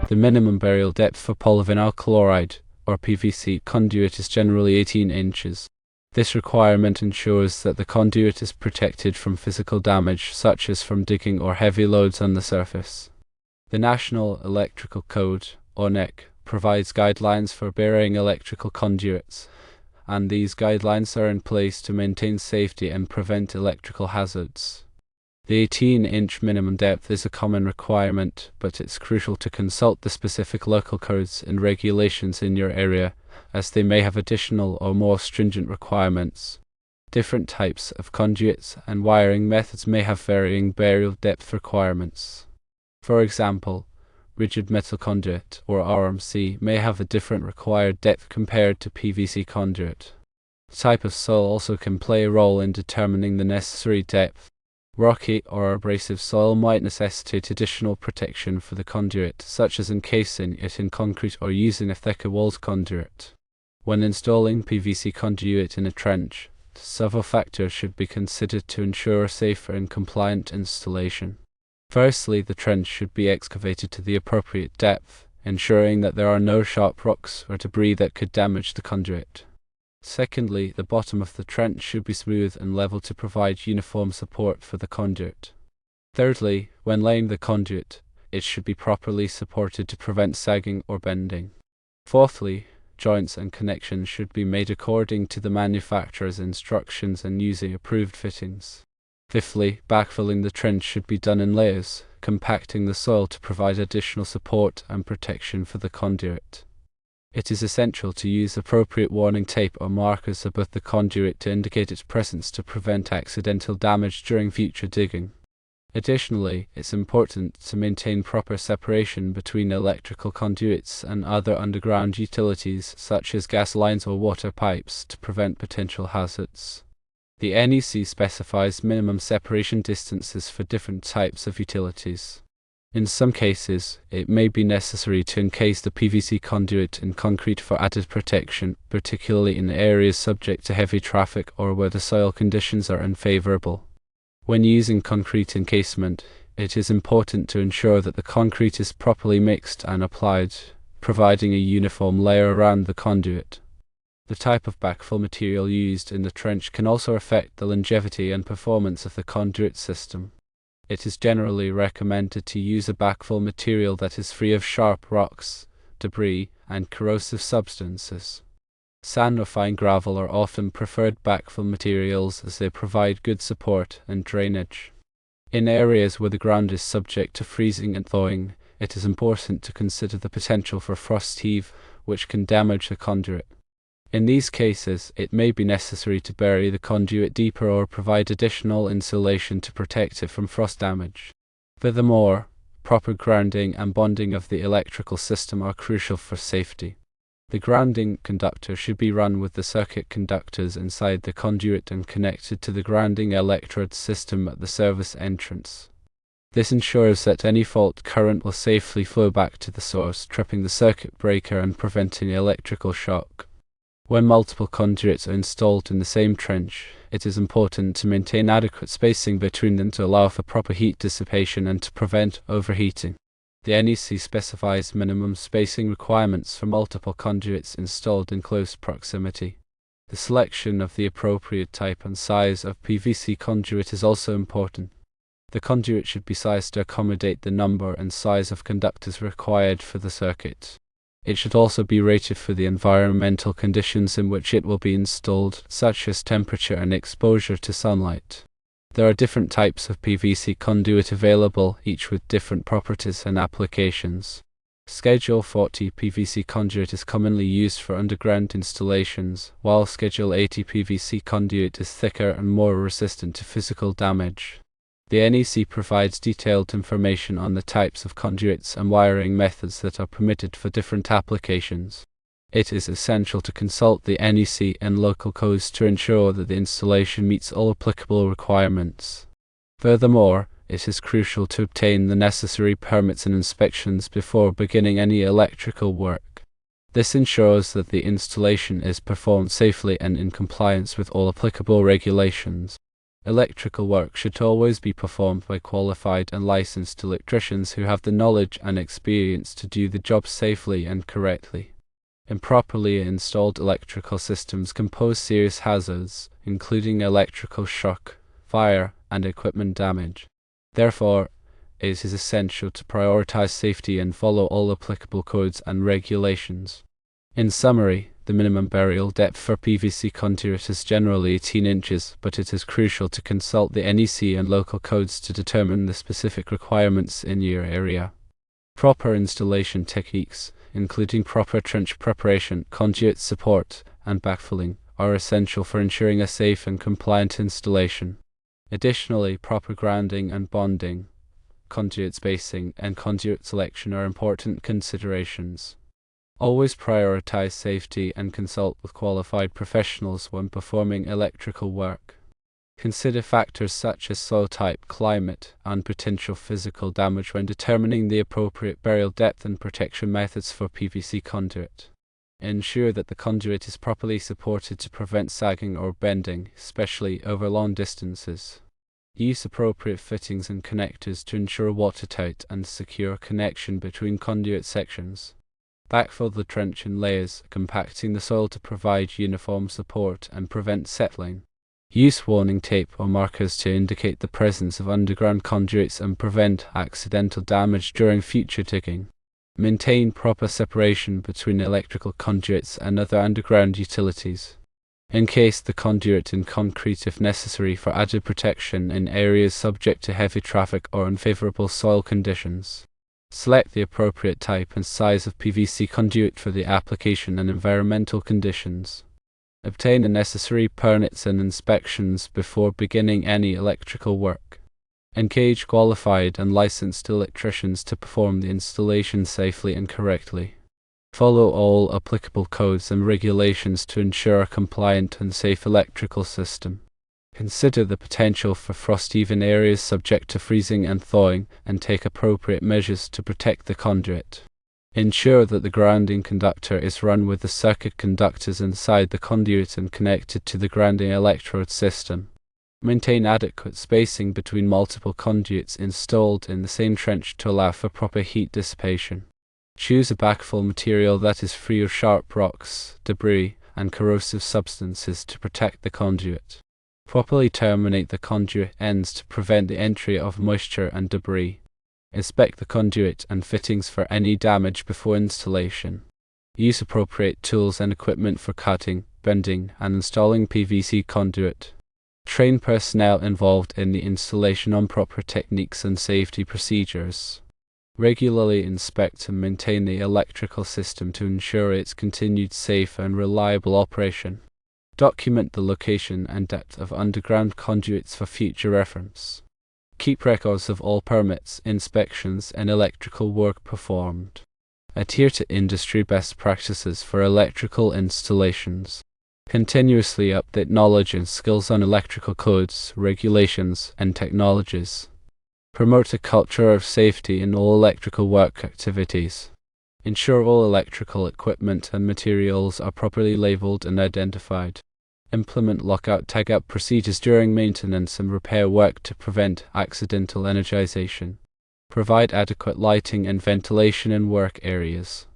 The minimum burial depth for polyvinyl chloride, or PVC conduit, is generally 18 inches. This requirement ensures that the conduit is protected from physical damage, such as from digging or heavy loads on the surface. The National Electrical Code, or NEC, provides guidelines for burying electrical conduits, and these guidelines are in place to maintain safety and prevent electrical hazards. The 18-inch minimum depth is a common requirement, but it's crucial to consult the specific local codes and regulations in your area, as they may have additional or more stringent requirements. Different types of conduits and wiring methods may have varying burial depth requirements. For example, rigid metal conduit, or RMC, may have a different required depth compared to PVC conduit. The type of soil also can play a role in determining the necessary depth. Rocky or abrasive soil might necessitate additional protection for the conduit, such as encasing it in concrete or using a thicker walled conduit. When installing PVC conduit in a trench, several factors should be considered to ensure a safe and compliant installation. Firstly, the trench should be excavated to the appropriate depth, ensuring that there are no sharp rocks or debris that could damage the conduit. Secondly, the bottom of the trench should be smooth and level to provide uniform support for the conduit. Thirdly, when laying the conduit, it should be properly supported to prevent sagging or bending. Fourthly, joints and connections should be made according to the manufacturer's instructions and using approved fittings. Fifthly, backfilling the trench should be done in layers, compacting the soil to provide additional support and protection for the conduit. It is essential to use appropriate warning tape or markers above the conduit to indicate its presence to prevent accidental damage during future digging. Additionally, it's important to maintain proper separation between electrical conduits and other underground utilities such as gas lines or water pipes to prevent potential hazards. The NEC specifies minimum separation distances for different types of utilities. In some cases, it may be necessary to encase the PVC conduit in concrete for added protection, particularly in areas subject to heavy traffic or where the soil conditions are unfavorable. When using concrete encasement, it is important to ensure that the concrete is properly mixed and applied, providing a uniform layer around the conduit. The type of backfill material used in the trench can also affect the longevity and performance of the conduit system. It is generally recommended to use a backfill material that is free of sharp rocks, debris, and corrosive substances. Sand or fine gravel are often preferred backfill materials as they provide good support and drainage. In areas where the ground is subject to freezing and thawing, it is important to consider the potential for frost heave, which can damage the conduit. In these cases, it may be necessary to bury the conduit deeper or provide additional insulation to protect it from frost damage. Furthermore, proper grounding and bonding of the electrical system are crucial for safety. The grounding conductor should be run with the circuit conductors inside the conduit and connected to the grounding electrode system at the service entrance. This ensures that any fault current will safely flow back to the source, tripping the circuit breaker and preventing electrical shock. When multiple conduits are installed in the same trench, it is important to maintain adequate spacing between them to allow for proper heat dissipation and to prevent overheating. The NEC specifies minimum spacing requirements for multiple conduits installed in close proximity. The selection of the appropriate type and size of PVC conduit is also important. The conduit should be sized to accommodate the number and size of conductors required for the circuit. It should also be rated for the environmental conditions in which it will be installed, such as temperature and exposure to sunlight. There are different types of PVC conduit available, each with different properties and applications. Schedule 40 PVC conduit is commonly used for underground installations, while Schedule 80 PVC conduit is thicker and more resistant to physical damage. The NEC provides detailed information on the types of conduits and wiring methods that are permitted for different applications. It is essential to consult the NEC and local codes to ensure that the installation meets all applicable requirements. Furthermore, it is crucial to obtain the necessary permits and inspections before beginning any electrical work. This ensures that the installation is performed safely and in compliance with all applicable regulations. Electrical work should always be performed by qualified and licensed electricians who have the knowledge and experience to do the job safely and correctly. Improperly installed electrical systems can pose serious hazards, including electrical shock, fire, and equipment damage. Therefore, it is essential to prioritize safety and follow all applicable codes and regulations. In summary, the minimum burial depth for PVC conduit is generally 18 inches, but it is crucial to consult the NEC and local codes to determine the specific requirements in your area. Proper installation techniques, including proper trench preparation, conduit support, and backfilling, are essential for ensuring a safe and compliant installation. Additionally, proper grounding and bonding, conduit spacing, and conduit selection are important considerations. Always prioritize safety and consult with qualified professionals when performing electrical work. Consider factors such as soil type, climate, and potential physical damage when determining the appropriate burial depth and protection methods for PVC conduit. Ensure that the conduit is properly supported to prevent sagging or bending, especially over long distances. Use appropriate fittings and connectors to ensure watertight and secure connection between conduit sections. Backfill the trench in layers, compacting the soil to provide uniform support and prevent settling. Use warning tape or markers to indicate the presence of underground conduits and prevent accidental damage during future digging. Maintain proper separation between electrical conduits and other underground utilities. Encase the conduit in concrete if necessary for added protection in areas subject to heavy traffic or unfavorable soil conditions. Select the appropriate type and size of PVC conduit for the application and environmental conditions. Obtain the necessary permits and inspections before beginning any electrical work. Engage qualified and licensed electricians to perform the installation safely and correctly. Follow all applicable codes and regulations to ensure a compliant and safe electrical system. Consider the potential for frost-even areas subject to freezing and thawing, and take appropriate measures to protect the conduit. Ensure that the grounding conductor is run with the circuit conductors inside the conduit and connected to the grounding electrode system. Maintain adequate spacing between multiple conduits installed in the same trench to allow for proper heat dissipation. Choose a backfill material that is free of sharp rocks, debris, and corrosive substances to protect the conduit. Properly terminate the conduit ends to prevent the entry of moisture and debris. Inspect the conduit and fittings for any damage before installation. Use appropriate tools and equipment for cutting, bending, and installing PVC conduit. Train personnel involved in the installation on proper techniques and safety procedures. Regularly inspect and maintain the electrical system to ensure its continued safe and reliable operation. Document the location and depth of underground conduits for future reference. Keep records of all permits, inspections, and electrical work performed. Adhere to industry best practices for electrical installations. Continuously update knowledge and skills on electrical codes, regulations, and technologies. Promote a culture of safety in all electrical work activities. Ensure all electrical equipment and materials are properly labeled and identified. Implement lockout-tagout procedures during maintenance and repair work to prevent accidental energization. Provide adequate lighting and ventilation in work areas.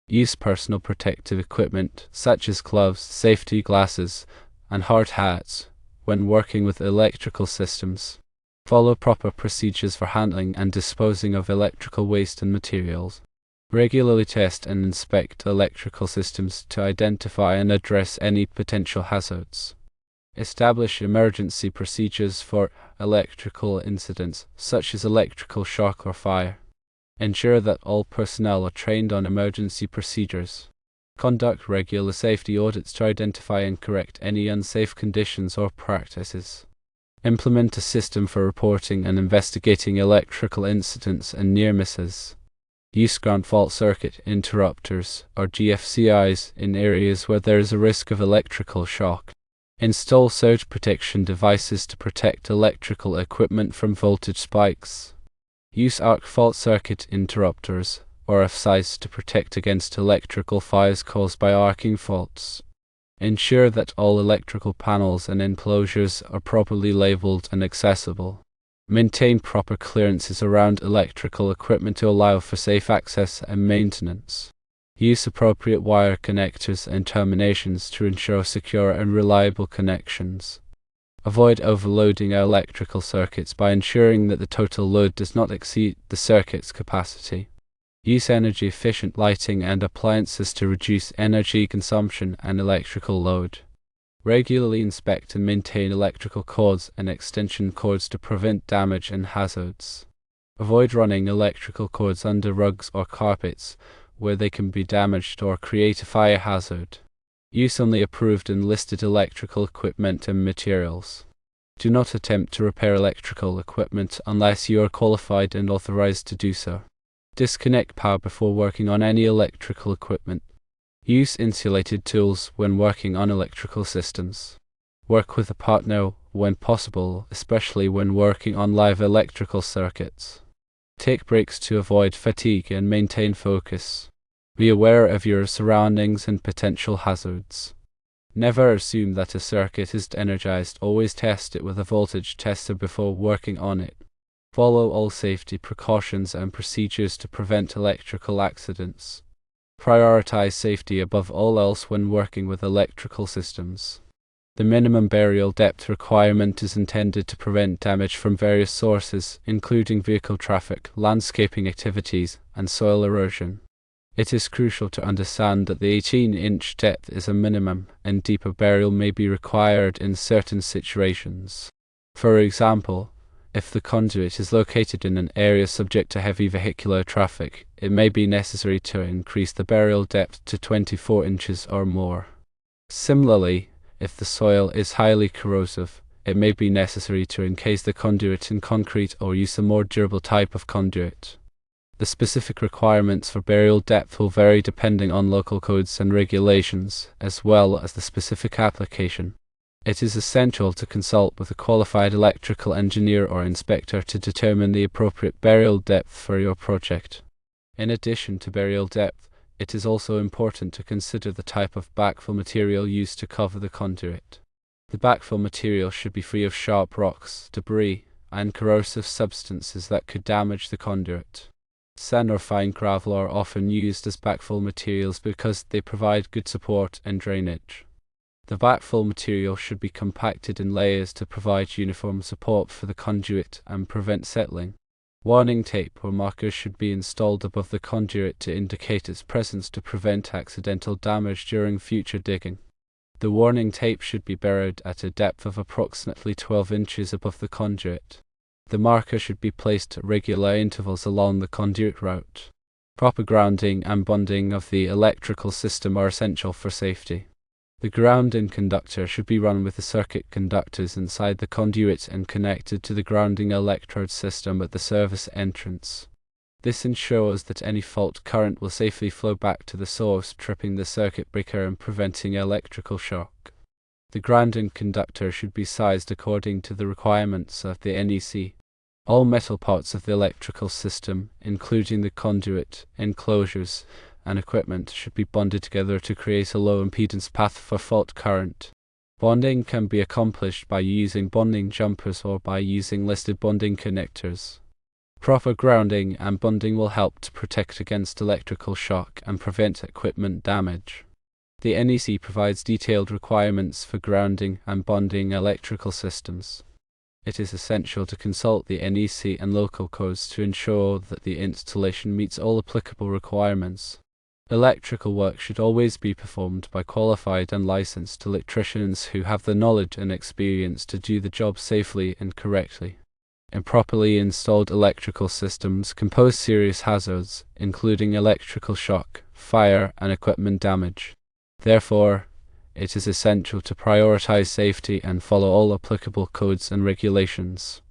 Use personal protective equipment such as gloves, safety glasses, and hard hats when working with electrical systems. Follow proper procedures for handling and disposing of electrical waste and materials. Regularly test and inspect electrical systems to identify and address any potential hazards. Establish emergency procedures for electrical incidents, such as electrical shock or fire. Ensure that all personnel are trained on emergency procedures. Conduct regular safety audits to identify and correct any unsafe conditions or practices. Implement a system for reporting and investigating electrical incidents and near misses. Use ground fault circuit interrupters, or GFCIs, in areas where there is a risk of electrical shock. Install surge protection devices to protect electrical equipment from voltage spikes. Use arc fault circuit interrupters, or FSIs, to protect against electrical fires caused by arcing faults. Ensure that all electrical panels and enclosures are properly labeled and accessible. Maintain proper clearances around electrical equipment to allow for safe access and maintenance. Use appropriate wire connectors and terminations to ensure secure and reliable connections. Avoid overloading electrical circuits by ensuring that the total load does not exceed the circuit's capacity. Use energy-efficient lighting and appliances to reduce energy consumption and electrical load. Regularly inspect and maintain electrical cords and extension cords to prevent damage and hazards. Avoid running electrical cords under rugs or carpets, where they can be damaged or create a fire hazard. Use only approved and listed electrical equipment and materials. Do not attempt to repair electrical equipment unless you are qualified and authorized to do so. Disconnect power before working on any electrical equipment. Use insulated tools when working on electrical systems. Work with a partner when possible, especially when working on live electrical circuits. Take breaks to avoid fatigue and maintain focus. Be aware of your surroundings and potential hazards. Never assume that a circuit is energized. Always test it with a voltage tester before working on it. Follow all safety precautions and procedures to prevent electrical accidents. Prioritize safety above all else when working with electrical systems. The minimum burial depth requirement is intended to prevent damage from various sources, including vehicle traffic, landscaping activities, and soil erosion. It is crucial to understand that the 18-inch depth is a minimum, and deeper burial may be required in certain situations. For example, if the conduit is located in an area subject to heavy vehicular traffic, it may be necessary to increase the burial depth to 24 inches or more. Similarly, if the soil is highly corrosive, it may be necessary to encase the conduit in concrete or use a more durable type of conduit. The specific requirements for burial depth will vary depending on local codes and regulations, as well as the specific application. It is essential to consult with a qualified electrical engineer or inspector to determine the appropriate burial depth for your project. In addition to burial depth, it is also important to consider the type of backfill material used to cover the conduit. The backfill material should be free of sharp rocks, debris, and corrosive substances that could damage the conduit. Sand or fine gravel are often used as backfill materials because they provide good support and drainage. The backfill material should be compacted in layers to provide uniform support for the conduit and prevent settling. Warning tape or markers should be installed above the conduit to indicate its presence to prevent accidental damage during future digging. The warning tape should be buried at a depth of approximately 12 inches above the conduit. The marker should be placed at regular intervals along the conduit route. Proper grounding and bonding of the electrical system are essential for safety. The grounding conductor should be run with the circuit conductors inside the conduit and connected to the grounding electrode system at the service entrance. This ensures that any fault current will safely flow back to the source, tripping the circuit breaker and preventing electrical shock. The grounding conductor should be sized according to the requirements of the NEC. All metal parts of the electrical system, including the conduit, enclosures, and equipment, should be bonded together to create a low impedance path for fault current. Bonding can be accomplished by using bonding jumpers or by using listed bonding connectors. Proper grounding and bonding will help to protect against electrical shock and prevent equipment damage. The NEC provides detailed requirements for grounding and bonding electrical systems. It is essential to consult the NEC and local codes to ensure that the installation meets all applicable requirements. Electrical work should always be performed by qualified and licensed electricians who have the knowledge and experience to do the job safely and correctly. Improperly installed electrical systems can pose serious hazards, including electrical shock, fire, and equipment damage. Therefore, it is essential to prioritize safety and follow all applicable codes and regulations.